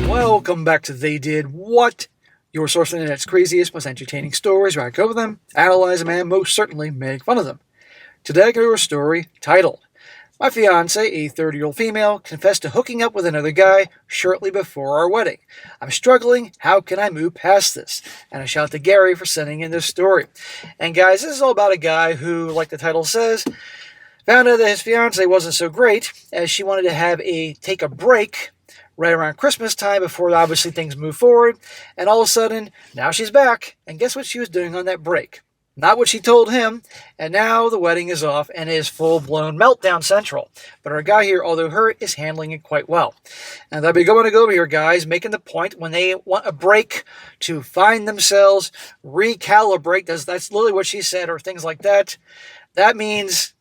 Welcome back to They Did What, your source of the internet's craziest, most entertaining stories, where I go over them, analyze them, and most certainly make fun of them. Today I go to a story titled, My Fiancé, a 30-year-old female, confessed to hooking up with another guy shortly before our wedding. I'm struggling. How can I move past this? And a shout out to Gary for sending in this story. And guys, this is all about a guy who, like the title says, found out that his fiancée wasn't so great, as she wanted to take a break right around Christmas time before obviously things move forward, and all of a sudden, now she's back, and guess what she was doing on that break? Not what she told him, and now the wedding is off and is full-blown meltdown central. But our guy here, although hurt, is handling it quite well. And they'll be going to go over here, guys, making the point when they want a break to find themselves, recalibrate, that's literally what she said, or things like that. That means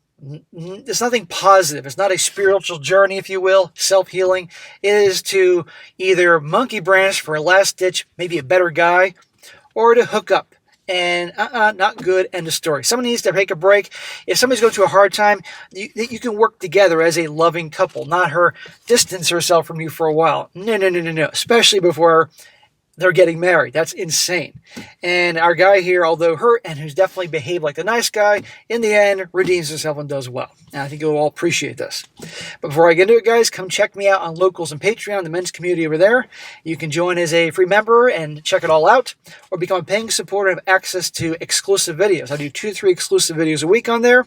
it's nothing positive. It's not a spiritual journey, if you will, self-healing. It is to either monkey branch for a last ditch, maybe a better guy, or to hook up. And not good, end of story. Someone needs to take a break. If somebody's going through a hard time, you can work together as a loving couple, not her distance herself from you for a while. No. Especially before they're getting married. That's insane. And our guy here, although hurt and who's definitely behaved like the nice guy, in the end, redeems himself and does well. And I think you'll all appreciate this. But before I get into it, guys, come check me out on Locals and Patreon, the men's community over there. You can join as a free member and check it all out, or become a paying supporter and have access to exclusive videos. I do 2 to 3 exclusive videos a week on there,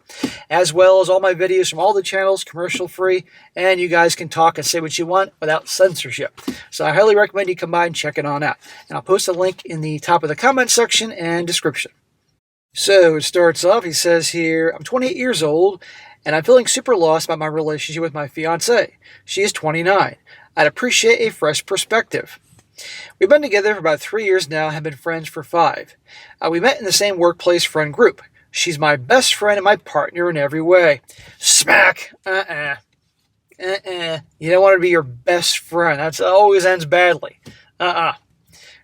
as well as all my videos from all the channels, commercial-free, and you guys can talk and say what you want without censorship. So I highly recommend you come by and check it on out. And I'll post a link in the top of the comment section and description. So it starts off, he says here, I'm 28 years old, and I'm feeling super lost about my relationship with my fiancée. She is 29. I'd appreciate a fresh perspective. We've been together for about 3 years now and have been friends for 5. We met in the same workplace friend group. She's my best friend and my partner in every way. Smack! You don't want to be your best friend. That always ends badly.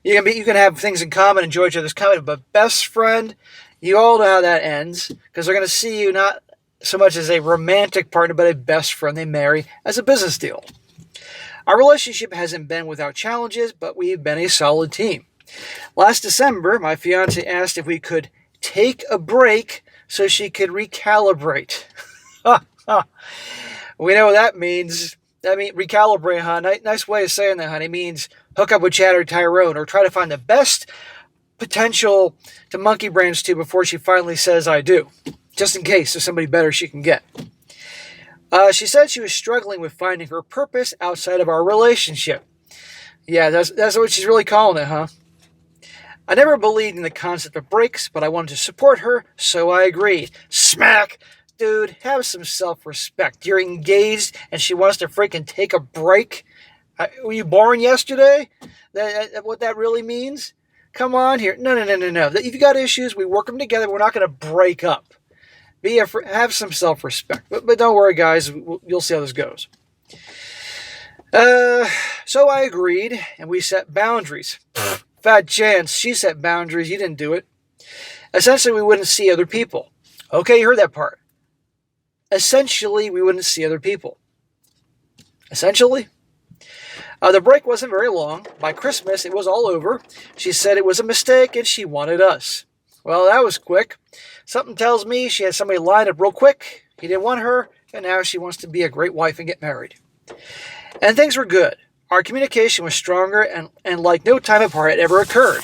You can have things in common, enjoy each other's company, but best friend, you all know how that ends, because they're going to see you not so much as a romantic partner, but a best friend they marry as a business deal. Our relationship hasn't been without challenges, but we've been a solid team. Last December, my fiancée asked if we could take a break so she could recalibrate. We know what that means. That means recalibrate, huh? Nice way of saying that, honey. It means hook up with Chad or Tyrone, or try to find the best potential to monkey branch to before she finally says I do, just in case there's somebody better she can get. She said she was struggling with finding her purpose outside of our relationship. Yeah, that's what she's really calling it, huh? I never believed in the concept of breaks, but I wanted to support her, so I agreed. Smack! Dude, have some self-respect. You're engaged, and she wants to freaking take a break? Were you born yesterday? What that really means? Come on here. No. If you got issues, we work them together. We're not going to break up. Have some self-respect. But don't worry, guys. You'll see how this goes. So I agreed, and we set boundaries. Fat chance. She set boundaries. You didn't do it. Essentially, we wouldn't see other people. Okay, you heard that part. Essentially, we wouldn't see other people. Essentially. The break wasn't very long. By Christmas, it was all over. She said it was a mistake and she wanted us. Well, that was quick. Something tells me she had somebody lined up real quick. He didn't want her, and now she wants to be a great wife and get married. And things were good. Our communication was stronger, and like no time apart had ever occurred.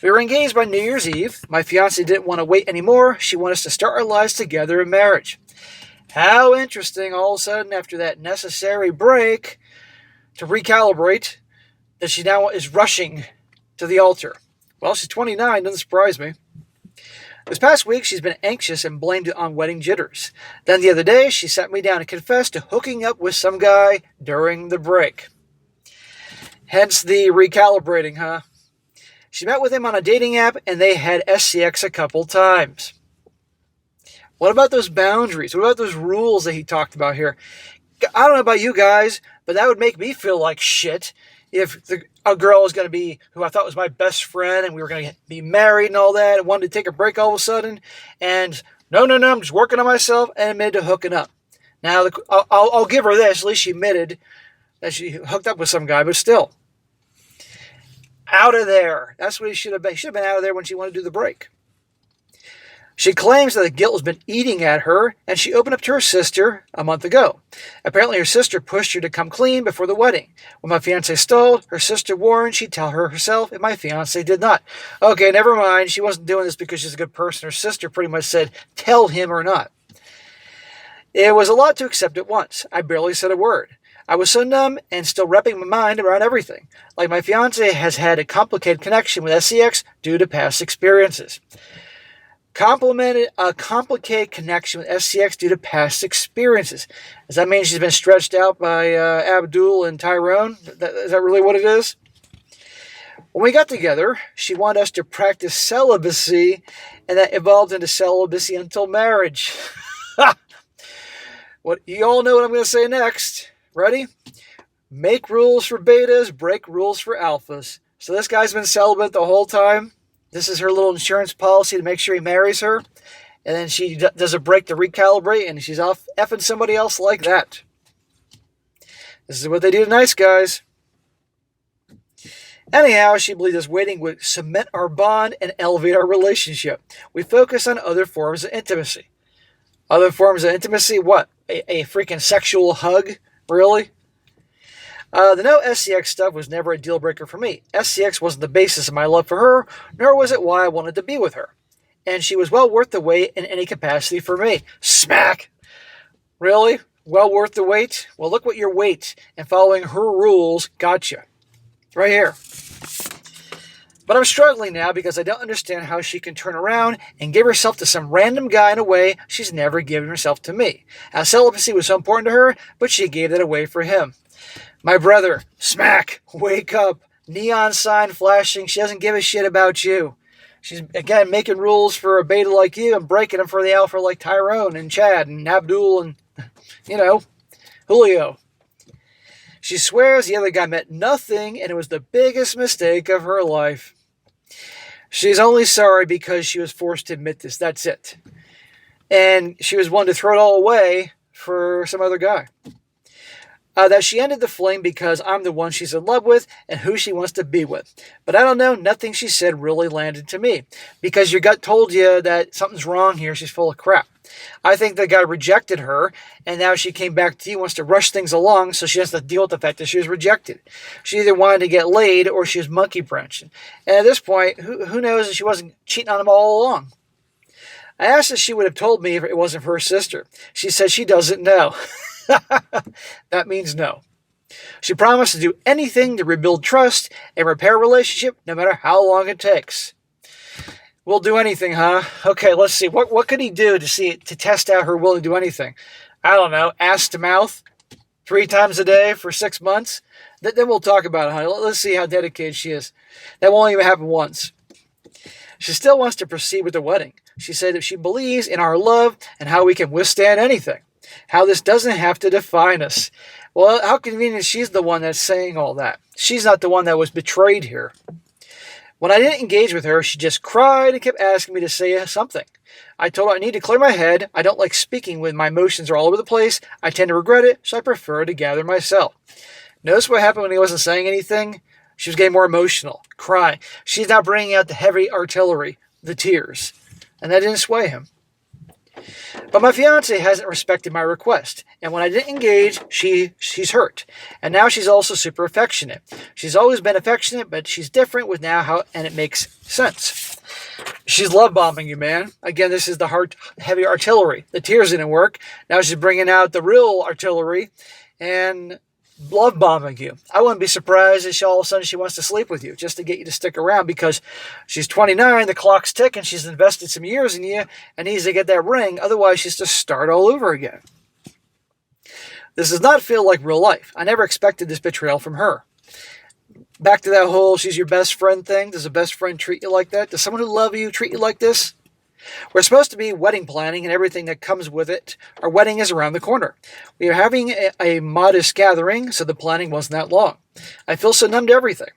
We were engaged by New Year's Eve. My fiancée didn't want to wait anymore. She wanted us to start our lives together in marriage. How interesting, all of a sudden, after that necessary break to recalibrate, that she now is rushing to the altar. Well, she's 29, doesn't surprise me. This past week, she's been anxious and blamed it on wedding jitters. Then the other day, she sat me down and confessed to hooking up with some guy during the break. Hence the recalibrating, huh? She met with him on a dating app, and they had SCX a couple times. What about those boundaries? What about those rules that he talked about here? I don't know about you guys, but that would make me feel like shit if a girl was going to be, who I thought was my best friend, and we were going to be married and all that, and wanted to take a break all of a sudden, and No, I'm just working on myself and admitted to hooking up. Now, I'll give her this. At least she admitted that she hooked up with some guy, but still. Out of there. That's what he should have been. He should have been out of there when she wanted to do the break. She claims that the guilt has been eating at her, and she opened up to her sister a month ago. Apparently, her sister pushed her to come clean before the wedding. When my fiancé stalled, her sister warned she'd tell her herself, and my fiancé did not. Okay, never mind. She wasn't doing this because she's a good person. Her sister pretty much said, tell him or not. It was a lot to accept at once. I barely said a word. I was so numb and still wrapping my mind around everything. Like my fiancé has had a complicated connection with SCX due to past experiences. A complicated connection with SCX due to past experiences. Does that mean she's been stretched out by Abdul and Tyrone? Is that really what it is? When we got together, she wanted us to practice celibacy, and that evolved into celibacy until marriage. You all know what I'm going to say next. Ready? Make rules for betas, break rules for alphas. So this guy's been celibate the whole time. This is her little insurance policy to make sure he marries her. And then she does a break to recalibrate, and she's off effing somebody else like that. This is what they do to nice guys. Anyhow, she believed this waiting would cement our bond and elevate our relationship. We focus on other forms of intimacy. Other forms of intimacy? What? A freaking sexual hug? Really? The no SCX stuff was never a deal breaker for me. SCX wasn't the basis of my love for her, nor was it why I wanted to be with her. And she was well worth the wait in any capacity for me. Smack! Really? Well worth the wait? Well, look what your wait and following her rules got you. Right here. But I'm struggling now because I don't understand how she can turn around and give herself to some random guy in a way she's never given herself to me. How celibacy was so important to her, but she gave it away for him. My brother, smack, wake up, neon sign flashing, she doesn't give a shit about you. She's, again, making rules for a beta like you and breaking them for the alpha like Tyrone and Chad and Abdul and, Julio. She swears the other guy meant nothing and it was the biggest mistake of her life. She's only sorry because she was forced to admit this. That's it. And she was willing to throw it all away for some other guy. That she ended the fling because I'm the one she's in love with and who she wants to be with. But I don't know, nothing she said really landed to me. Because your gut told you that something's wrong here, she's full of crap. I think the guy rejected her, and now she came back to you, wants to rush things along, so she has to deal with the fact that she was rejected. She either wanted to get laid or she was monkey branching. And at this point, who knows if she wasn't cheating on him all along? I asked if she would have told me if it wasn't for her sister. She said she doesn't know. That means no. She promised to do anything to rebuild trust and repair a relationship, no matter how long it takes. We'll do anything, huh? Okay, let's see. What could he do to test out her will to do anything? I don't know. Ass to mouth 3 times a day for 6 months? Then we'll talk about it, honey. Let's see how dedicated she is. That won't even happen once. She still wants to proceed with the wedding. She said that she believes in our love and how we can withstand anything. How this doesn't have to define us. Well, how convenient she's the one that's saying all that. She's not the one that was betrayed here. When I didn't engage with her, she just cried and kept asking me to say something. I told her I need to clear my head. I don't like speaking when my emotions are all over the place. I tend to regret it, so I prefer to gather myself. Notice what happened when he wasn't saying anything? She was getting more emotional, crying. She's now bringing out the heavy artillery, the tears. And that didn't sway him. But my fiancé hasn't respected my request, and when I didn't engage, she's hurt. And now she's also super affectionate. She's always been affectionate, but she's different with now and it makes sense. She's love bombing you, man. Again, this is the heavy artillery. The tears didn't work. Now she's bringing out the real artillery and love bombing you. I wouldn't be surprised if all of a sudden she wants to sleep with you just to get you to stick around because she's 29, the clock's ticking, she's invested some years in you and needs to get that ring. Otherwise, she's to start all over again. This does not feel like real life. I never expected this betrayal from her. Back to that whole she's your best friend thing. Does a best friend treat you like that? Does someone who loves you treat you like this? We're supposed to be wedding planning and everything that comes with it. Our wedding is around the corner. We are having a modest gathering, so the planning wasn't that long. I feel so numb to everything.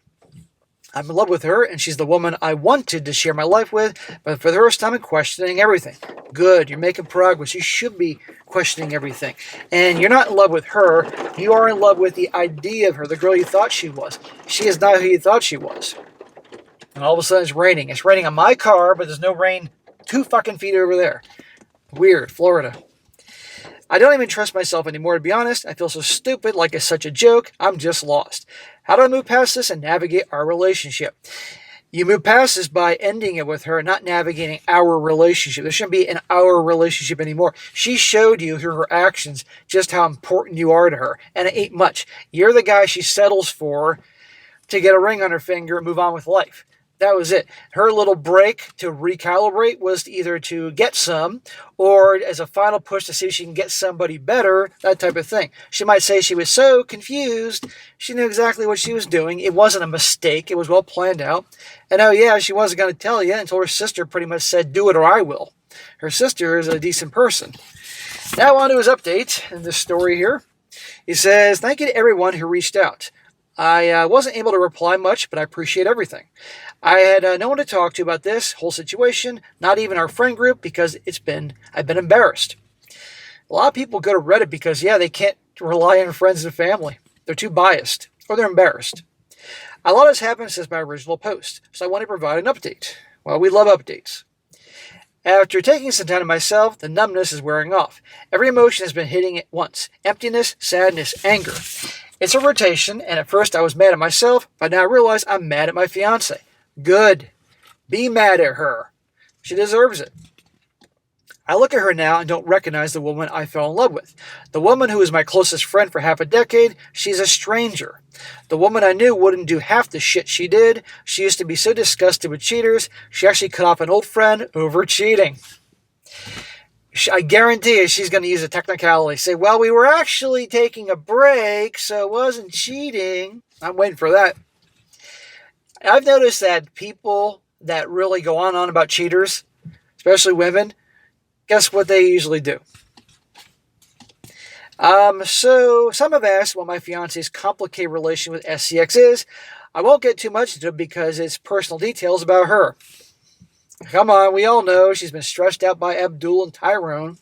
I'm in love with her, and she's the woman I wanted to share my life with, but for the first time I'm questioning everything. Good, you're making progress. You should be questioning everything. And you're not in love with her. You are in love with the idea of her, the girl you thought she was. She is not who you thought she was. And all of a sudden it's raining. It's raining on my car, but there's no rain 2 fucking feet over there. Weird, Florida. I don't even trust myself anymore, to be honest. I feel so stupid, like it's such a joke. I'm just lost. How do I move past this and navigate our relationship? You move past this by ending it with her, not navigating our relationship. There shouldn't be an our relationship anymore. She showed you through her actions just how important you are to her, and it ain't much. You're the guy she settles for to get a ring on her finger and move on with life. That was it. Her little break to recalibrate was either to get some or as a final push to see if she can get somebody better, that type of thing. She might say she was so confused. She knew exactly what she was doing. It wasn't a mistake. It was well planned out. And oh yeah, she wasn't going to tell you until her sister pretty much said, do it or I will. Her sister is a decent person. Now on to his update in this story here. He says, thank you to everyone who reached out. I wasn't able to reply much, but I appreciate everything. I had no one to talk to about this whole situation, not even our friend group, because I've been embarrassed. A lot of people go to Reddit because, they can't rely on friends and family. They're too biased, or they're embarrassed. A lot has happened since my original post, so I want to provide an update. Well, we love updates. After taking some time to myself, the numbness is wearing off. Every emotion has been hitting at once. Emptiness, sadness, anger. It's a rotation, and at first I was mad at myself, but now I realize I'm mad at my fiancé. Good. Be mad at her. She deserves it. I look at her now and don't recognize the woman I fell in love with. The woman who was my closest friend for half a decade, she's a stranger. The woman I knew wouldn't do half the shit she did. She used to be so disgusted with cheaters, she actually cut off an old friend over cheating. I guarantee you she's going to use a technicality. Say, well, we were actually taking a break, so it wasn't cheating. I'm waiting for that. I've noticed that people that really go on about cheaters, especially women, guess what they usually do? So some have asked what my fiance's complicated relation with SCX is. I won't get too much into it because it's personal details about her. Come on, we all know she's been stressed out by Abdul and Tyrone.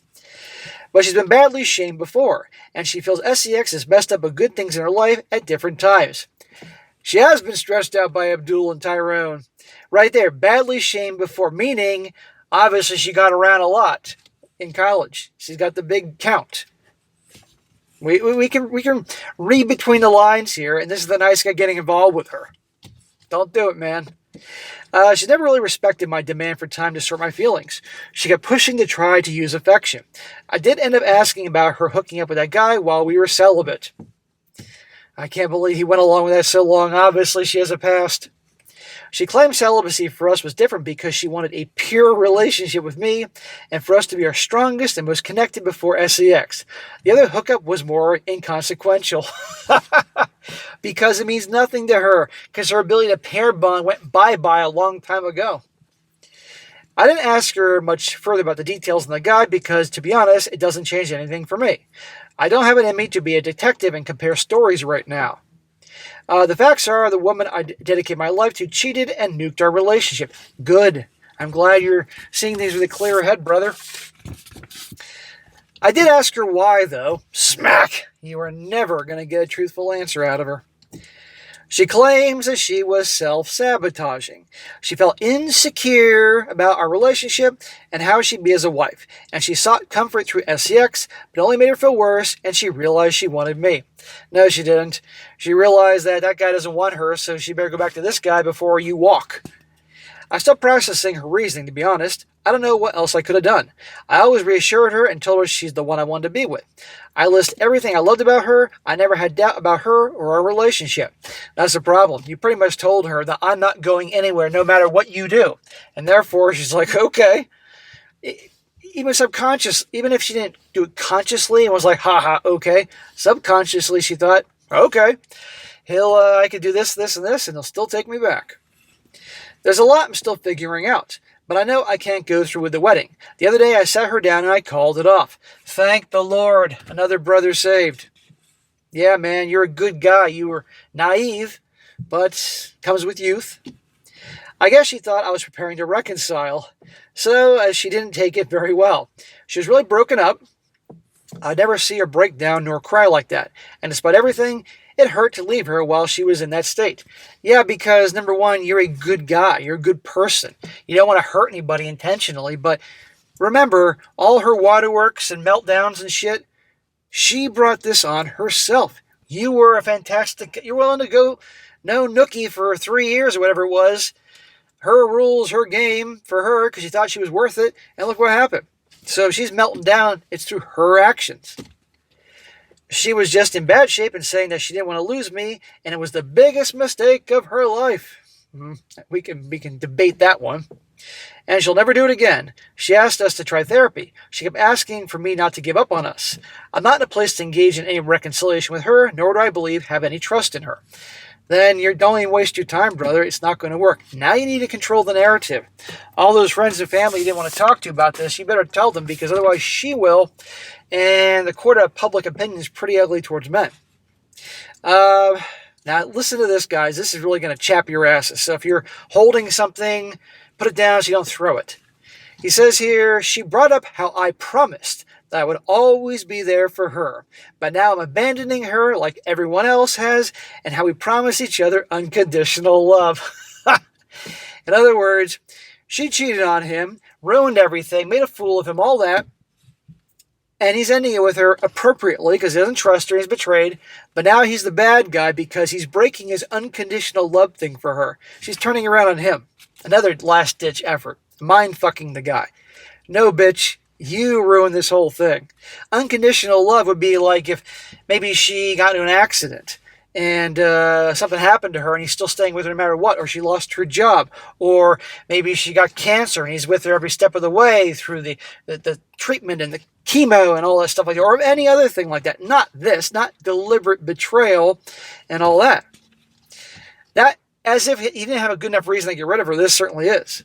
But she's been badly shamed before, and she feels SCX has messed up with good things in her life at different times. She has been stressed out by Abdul and Tyrone. Right there, badly shamed before, meaning obviously she got around a lot in college. She's got the big count. We can read between the lines here, and this is the nice guy getting involved with her. Don't do it, man. She never really respected my demand for time to sort my feelings. She kept pushing to try to use affection. I did end up asking about her hooking up with that guy while we were celibate. I can't believe he went along with that so long. Obviously, she has a past. She claimed celibacy for us was different because she wanted a pure relationship with me and for us to be our strongest and most connected before SEX. The other hookup was more inconsequential because it means nothing to her because her ability to pair bond went bye-bye a long time ago. I didn't ask her much further about the details in the guide because, to be honest, it doesn't change anything for me. I don't have it in me to be a detective and compare stories right now. The facts are the woman I dedicate my life to cheated and nuked our relationship. Good. I'm glad you're seeing things with a clearer head, brother. I did ask her why, though. Smack! You are never going to get a truthful answer out of her. She claims that she was self-sabotaging. She felt insecure about our relationship and how she'd be as a wife, and she sought comfort through SEX, but it only made her feel worse, and she realized she wanted me. No, she didn't. She realized that guy doesn't want her, so she better go back to this guy before you walk. I'm still processing her reasoning, to be honest. I don't know what else I could have done. I always reassured her and told her she's the one I wanted to be with. I list everything I loved about her. I never had doubt about her or our relationship. That's the problem. You pretty much told her that I'm not going anywhere no matter what you do. And therefore, she's like, okay. Even subconscious, even if she didn't do it consciously and was like, haha, okay. Subconsciously, she thought, okay, I could do this, this, and this, and he'll still take me back. There's a lot I'm still figuring out, but I know I can't go through with the wedding. The other day I sat her down and I called it off. Thank the Lord, another brother saved. Yeah, man, you're a good guy. You were naive, but comes with youth. I guess she thought I was preparing to reconcile, so she didn't take it very well. She was really broken up. I'd never see her break down nor cry like that, and despite everything, it hurt to leave her while she was in that state. Yeah, because number one, you're a good guy. You're a good person. You don't want to hurt anybody intentionally, but remember, all her waterworks and meltdowns and shit, she brought this on herself. You were a fantastic... You're willing to go no nookie for 3 years or whatever it was. Her rules, her game for her because she thought she was worth it, and look what happened. So if she's melting down, it's through her actions. She was just in bad shape and saying that she didn't want to lose me, and it was the biggest mistake of her life. We can debate that one. And she'll never do it again. She asked us to try therapy. She kept asking for me not to give up on us. I'm not in a place to engage in any reconciliation with her, nor do I believe have any trust in her. Then you don't even waste your time, brother. It's not going to work. Now you need to control the narrative. All those friends and family you didn't want to talk to about this, you better tell them, because otherwise she will. And the court of public opinion is pretty ugly towards men. Now listen to this, guys. This is really going to chap your asses. So if you're holding something, put it down so you don't throw it. He says here, she brought up how I promised that I would always be there for her. But now I'm abandoning her like everyone else has, and how we promise each other unconditional love. In other words, she cheated on him, ruined everything, made a fool of him, all that. And he's ending it with her appropriately because he doesn't trust her, he's betrayed. But now he's the bad guy because he's breaking his unconditional love thing for her. She's turning around on him. Another last-ditch effort. Mind-fucking the guy. No, bitch. You ruined this whole thing. Unconditional love would be like if maybe she got into an accident and something happened to her and he's still staying with her no matter what, or she lost her job, or maybe she got cancer and he's with her every step of the way through the treatment and the chemo and all that stuff like that, or any other thing like that. Not this, not deliberate betrayal and all that. That, as if he didn't have a good enough reason to get rid of her, this certainly is.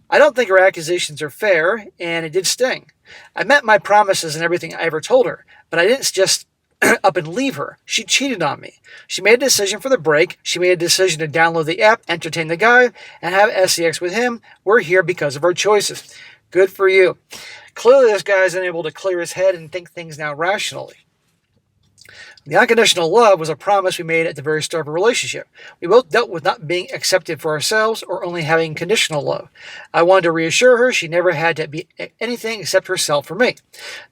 I don't think her accusations are fair, and it did sting. I met my promises and everything I ever told her, but I didn't just up and leave her. She cheated on me. She made a decision for the break. She made a decision to download the app, entertain the guy, and have sex with him. We're here because of our choices. Good for you. Clearly, this guy is unable to clear his head and think things now rationally. The unconditional love was a promise we made at the very start of a relationship. We both dealt with not being accepted for ourselves or only having conditional love. I wanted to reassure her she never had to be anything except herself for me.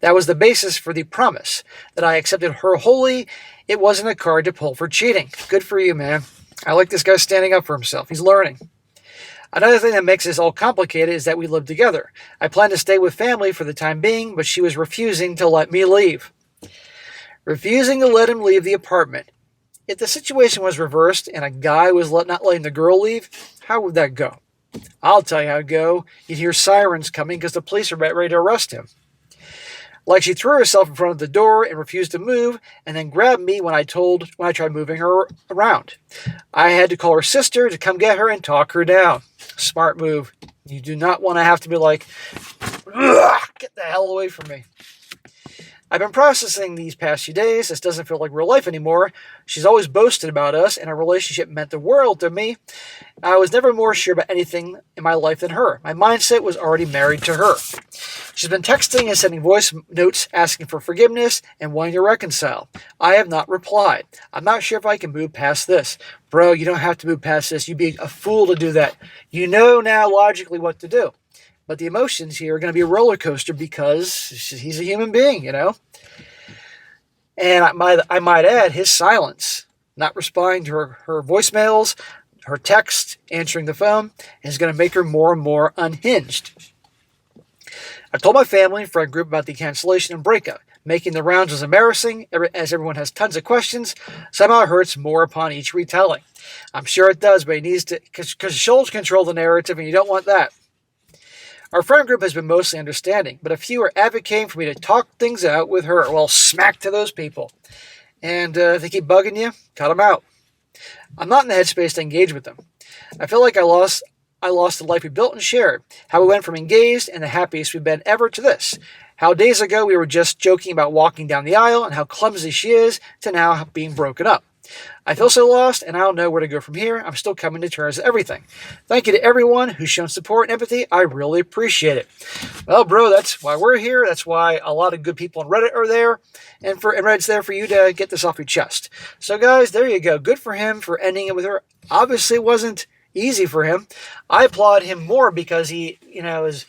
That was the basis for the promise, that I accepted her wholly. It wasn't a card to pull for cheating. Good for you, man. I like this guy standing up for himself. He's learning. Another thing that makes this all complicated is that we live together. I planned to stay with family for the time being, but she was refusing to let me leave. Refusing to let him leave the apartment. If the situation was reversed and a guy was not letting the girl leave, how would that go? I'll tell you how it'd go. You'd hear sirens coming because the police are ready to arrest him. Like she threw herself in front of the door and refused to move, and then grabbed me when I tried moving her around. I had to call her sister to come get her and talk her down. Smart move. You do not want to have to be like, get the hell away from me. I've been processing these past few days. This doesn't feel like real life anymore. She's always boasted about us, and our relationship meant the world to me. I was never more sure about anything in my life than her. My mindset was already married to her. She's been texting and sending voice notes asking for forgiveness and wanting to reconcile. I have not replied. I'm not sure if I can move past this. Bro, you don't have to move past this. You'd be a fool to do that. You know now logically what to do. But the emotions here are going to be a roller coaster because he's a human being, you know. And I might add, his silence, not responding to her voicemails, her text, answering the phone, is going to make her more and more unhinged. I've told my family and friend group about the cancellation and breakup. Making the rounds is embarrassing, as everyone has tons of questions. Somehow it hurts more upon each retelling. I'm sure it does, but he needs to, because Schultz control the narrative, and you don't want that. Our friend group has been mostly understanding, but a few are advocating for me to talk things out with her. Well, smack to those people. And if they keep bugging you, cut them out. I'm not in the headspace to engage with them. I feel like I lost the life we built and shared. How we went from engaged and the happiest we've been ever to this. How days ago we were just joking about walking down the aisle and how clumsy she is to now being broken up. I feel so lost, and I don't know where to go from here. I'm still coming to terms with everything. Thank you to everyone who's shown support and empathy. I really appreciate it. Well, bro, that's why we're here. That's why a lot of good people on Reddit are there, and Reddit's there for you to get this off your chest. So, guys, there you go. Good for him for ending it with her. Obviously, it wasn't easy for him. I applaud him more because he, is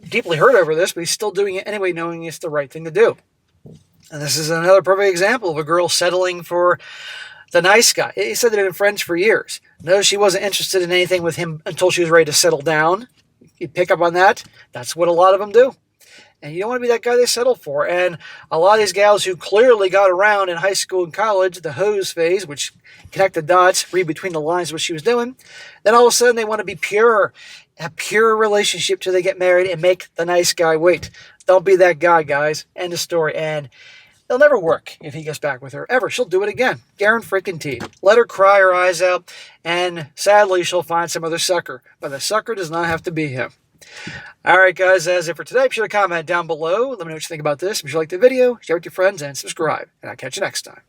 deeply hurt over this, but he's still doing it anyway, knowing it's the right thing to do. And this is another perfect example of a girl settling for the nice guy. He said they've been friends for years. No, she wasn't interested in anything with him until she was ready to settle down. You pick up on that. That's what a lot of them do. And you don't want to be that guy they settle for. And a lot of these gals who clearly got around in high school and college, the hose phase, which connect the dots, read between the lines what she was doing, then all of a sudden they want to be pure, a pure relationship till they get married and make the nice guy wait. Don't be that guy, guys. End of story. And it'll never work if he gets back with her, ever. She'll do it again. Guaranteed. Let her cry her eyes out, and sadly, she'll find some other sucker. But the sucker does not have to be him. All right, guys, that's it for today. Be sure to comment down below. Let me know what you think about this. If you like the video, share it with your friends, and subscribe. And I'll catch you next time.